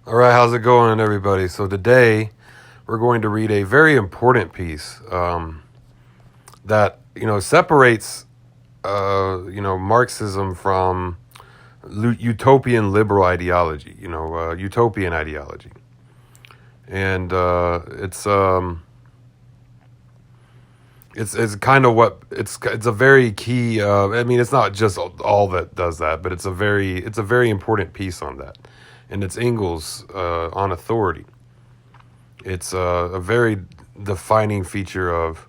All right, how's it going, everybody? So today we're going to read a very important piece that separates Marxism from utopian liberal ideology. Utopian ideology, and it's kind of what it's a very key. It's not just all that does that, but it's a very important piece on that. And it's Engels on authority. It's a very defining feature of,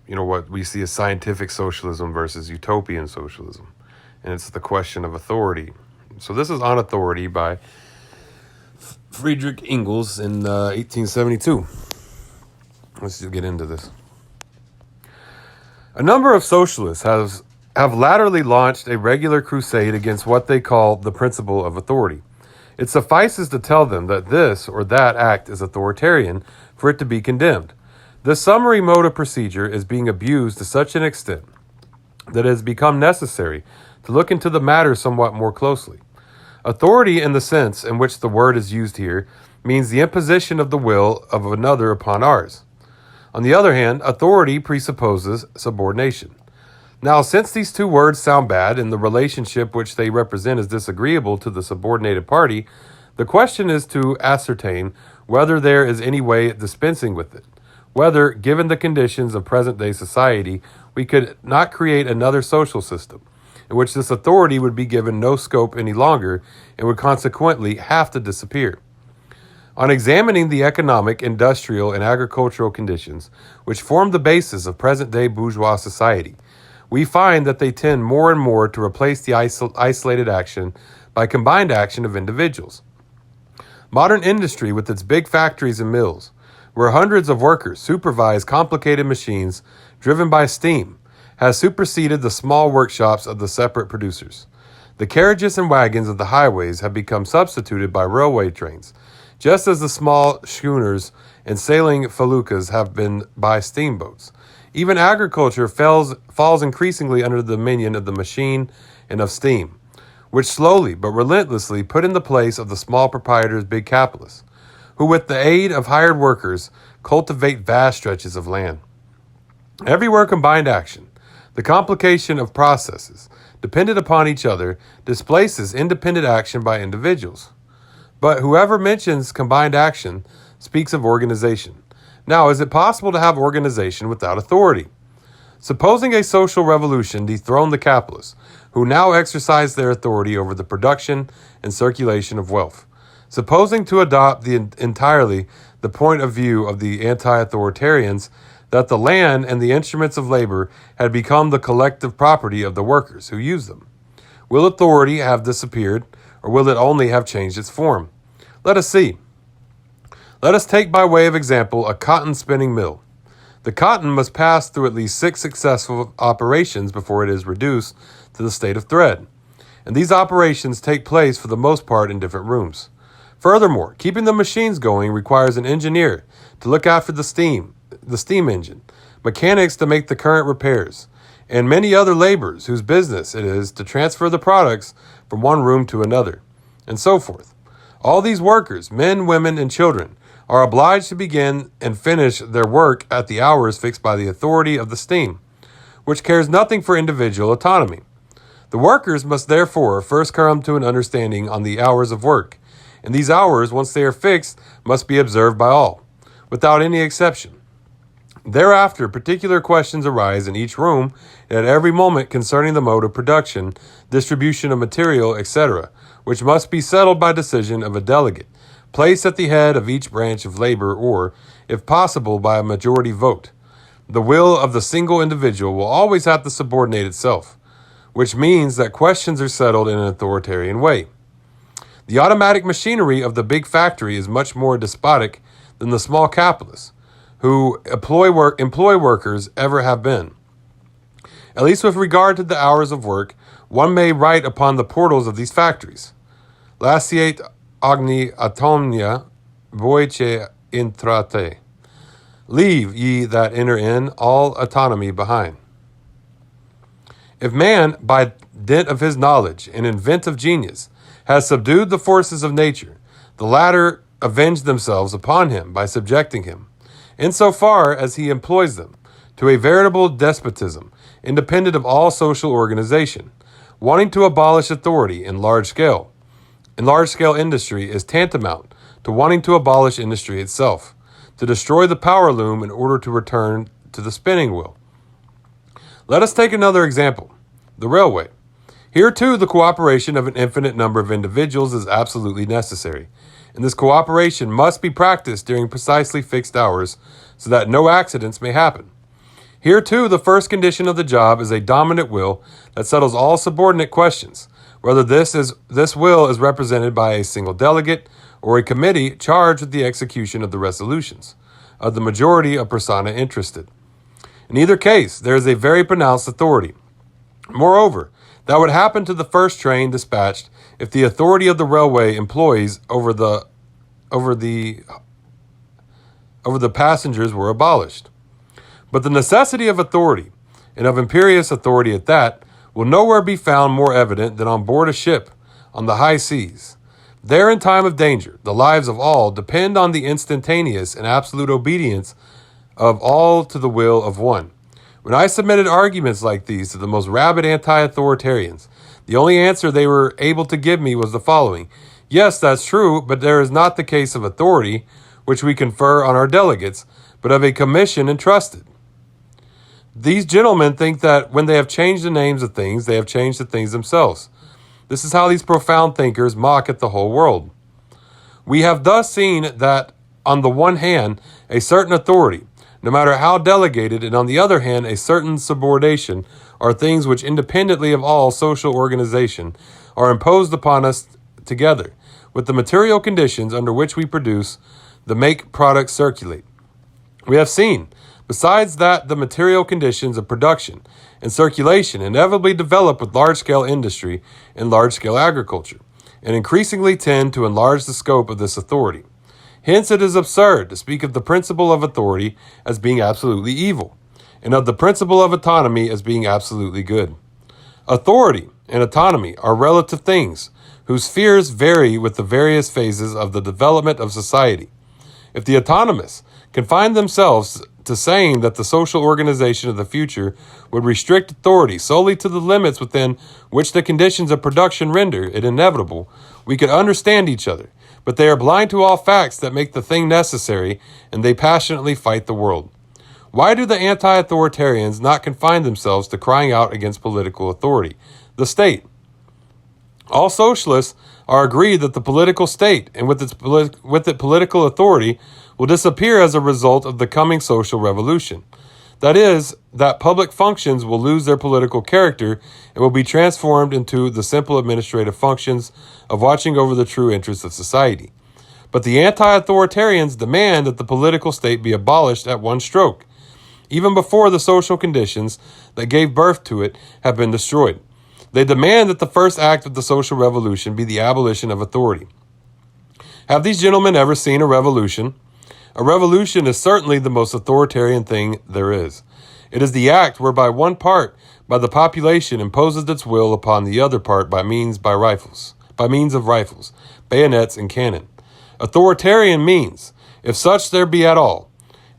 what we see as scientific socialism versus utopian socialism. And it's the question of authority. So this is On Authority by Frederick Engels in 1872. Let's just get into this. A number of socialists have latterly launched a regular crusade against what they call the principle of authority. It suffices to tell them that this or that act is authoritarian for it to be condemned. This summary mode of procedure is being abused to such an extent that it has become necessary to look into the matter somewhat more closely. Authority, in the sense in which the word is used here, means the imposition of the will of another upon ours. On the other hand, authority presupposes subordination. Now, since these two words sound bad and the relationship which they represent is disagreeable to the subordinated party, the question is to ascertain whether there is any way of dispensing with it, whether, given the conditions of present-day society, we could not create another social system in which this authority would be given no scope any longer and would consequently have to disappear. On examining the economic, industrial, and agricultural conditions which form the basis of present-day bourgeois society, we find that they tend more and more to replace the isolated action by combined action of individuals. Modern industry, with its big factories and mills, where hundreds of workers supervise complicated machines driven by steam, has superseded the small workshops of the separate producers. The carriages and wagons of the highways have become substituted by railway trains, just as the small schooners and sailing feluccas have been by steamboats. Even agriculture falls increasingly under the dominion of the machine and of steam, which slowly but relentlessly put in the place of the small proprietors big capitalists, who with the aid of hired workers cultivate vast stretches of land. Everywhere combined action, the complication of processes, dependent upon each other, displaces independent action by individuals. But whoever mentions combined action speaks of organization. Now, is it possible to have organization without authority? Supposing a social revolution dethroned the capitalists, who now exercise their authority over the production and circulation of wealth. Supposing to adopt entirely the point of view of the anti-authoritarians, that the land and the instruments of labor had become the collective property of the workers who use them. Will authority have disappeared, or will it only have changed its form? Let us see. Let us take by way of example a cotton spinning mill. The cotton must pass through at least 6 successful operations before it is reduced to the state of thread, and these operations take place for the most part in different rooms. Furthermore, keeping the machines going requires an engineer to look after the steam engine, mechanics to make the current repairs, and many other laborers whose business it is to transfer the products from one room to another, and so forth. All these workers, men, women, and children, are obliged to begin and finish their work at the hours fixed by the authority of the steam, which cares nothing for individual autonomy. The workers must therefore first come to an understanding on the hours of work, and these hours, once they are fixed, must be observed by all, without any exception. Thereafter, particular questions arise in each room and at every moment concerning the mode of production, distribution of material, etc., which must be settled by decision of a delegate, placed at the head of each branch of labor or, if possible, by a majority vote. The will of the single individual will always have to subordinate itself, which means that questions are settled in an authoritarian way. The automatic machinery of the big factory is much more despotic than the small capitalists, who employ workers ever have been. At least with regard to the hours of work, one may write upon the portals of these factories, Lasciate ogni autonomia voce intrate. Leave, ye that enter in, all autonomy behind. If man, by dint of his knowledge and inventive genius, has subdued the forces of nature, The latter avenge themselves upon him by subjecting him, insofar as he employs them, to a veritable despotism, independent of all social organization. Wanting to abolish authority in large scale industry is tantamount to wanting to abolish industry itself, to destroy the power loom in order to return to the spinning wheel. Let us take another example, the railway. Here too, the cooperation of an infinite number of individuals is absolutely necessary, and this cooperation must be practiced during precisely fixed hours so that no accidents may happen. Here too, the first condition of the job is a dominant will that settles all subordinate questions, whether this will is represented by a single delegate or a committee charged with the execution of the resolutions of the majority of persona interested. In either case, there is a very pronounced authority. Moreover, that would happen to the first train dispatched if the authority of the railway employees over the passengers were abolished. But the necessity of authority, and of imperious authority at that, will nowhere be found more evident than on board a ship on the high seas. There, in time of danger, the lives of all depend on the instantaneous and absolute obedience of all to the will of one. When I submitted arguments like these to the most rabid anti-authoritarians, the only answer they were able to give me was the following: yes, that's true, but there is not the case of authority, which we confer on our delegates, but of a commission entrusted. These gentlemen think that when they have changed the names of things, they have changed the things themselves. This is how these profound thinkers mock at the whole world. We have thus seen that, on the one hand, a certain authority, no matter how delegated, and on the other hand, a certain subordination, are things which, independently of all social organization, are imposed upon us together, with the material conditions under which we produce the make products circulate. We have seen, besides, that the material conditions of production and circulation inevitably develop with large-scale industry and large-scale agriculture, and increasingly tend to enlarge the scope of this authority. Hence it is absurd to speak of the principle of authority as being absolutely evil, and of the principle of autonomy as being absolutely good. Authority and autonomy are relative things, whose spheres vary with the various phases of the development of society. If the autonomists confine themselves to saying that the social organization of the future would restrict authority solely to the limits within which the conditions of production render it inevitable, we could understand each other. But they are blind to all facts that make the thing necessary, and they passionately fight the world. Why do the anti-authoritarians not confine themselves to crying out against political authority, the state? All socialists are agreed that the political state, and with it political authority, will disappear as a result of the coming social revolution. That is, that public functions will lose their political character and will be transformed into the simple administrative functions of watching over the true interests of society. But the anti-authoritarians demand that the political state be abolished at one stroke, even before the social conditions that gave birth to it have been destroyed. They demand that the first act of the social revolution be the abolition of authority. Have these gentlemen ever seen a revolution? A revolution is certainly the most authoritarian thing there is. It is the act whereby one part by the population imposes its will upon the other part by means of rifles, bayonets, and cannon. Authoritarian means, if such there be at all,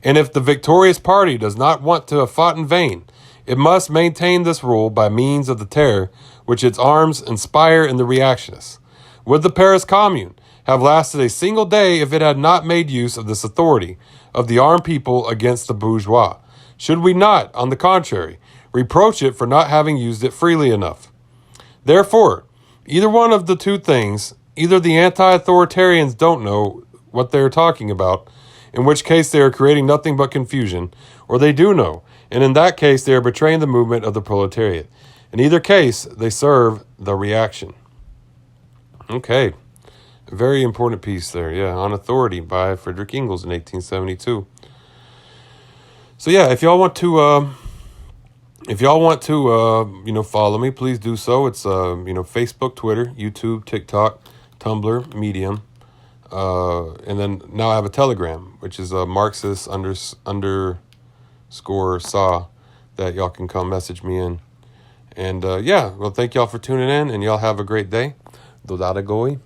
and if the victorious party does not want to have fought in vain, it must maintain this rule by means of the terror which its arms inspire in the reactionists. Would the Paris Commune have lasted a single day if it had not made use of this authority of the armed people against the bourgeois? Should we not, on the contrary, reproach it for not having used it freely enough? Therefore, either one of the two things, either the anti-authoritarians don't know what they are talking about, in which case they are creating nothing but confusion, or they do know, and in that case they are betraying the movement of the proletariat. In either case, they serve the reaction. Okay. A very important piece there, On Authority by Frederick Engels in 1872. So if y'all want to follow me, please do so. It's Facebook, Twitter, YouTube, TikTok, Tumblr, Medium, and then now I have a Telegram, which is a Marxist underscore saw that y'all can come message me in. And thank y'all for tuning in, and y'all have a great day. Dodada Goy.